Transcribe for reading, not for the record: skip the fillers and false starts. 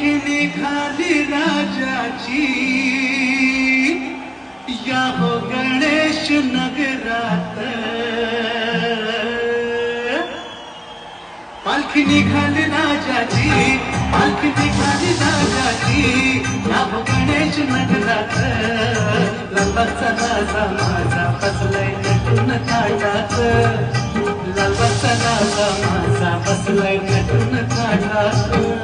पालखी खाली राजाची या हो गणेश नगरात पालखी निघाली राजाची पालखी निघाली राजाची या हो गणेश नगरात लालबागचा राजा माझा बसलाय नटून थाटात लालबागचा राजा माझा बसलाय नटून थाटात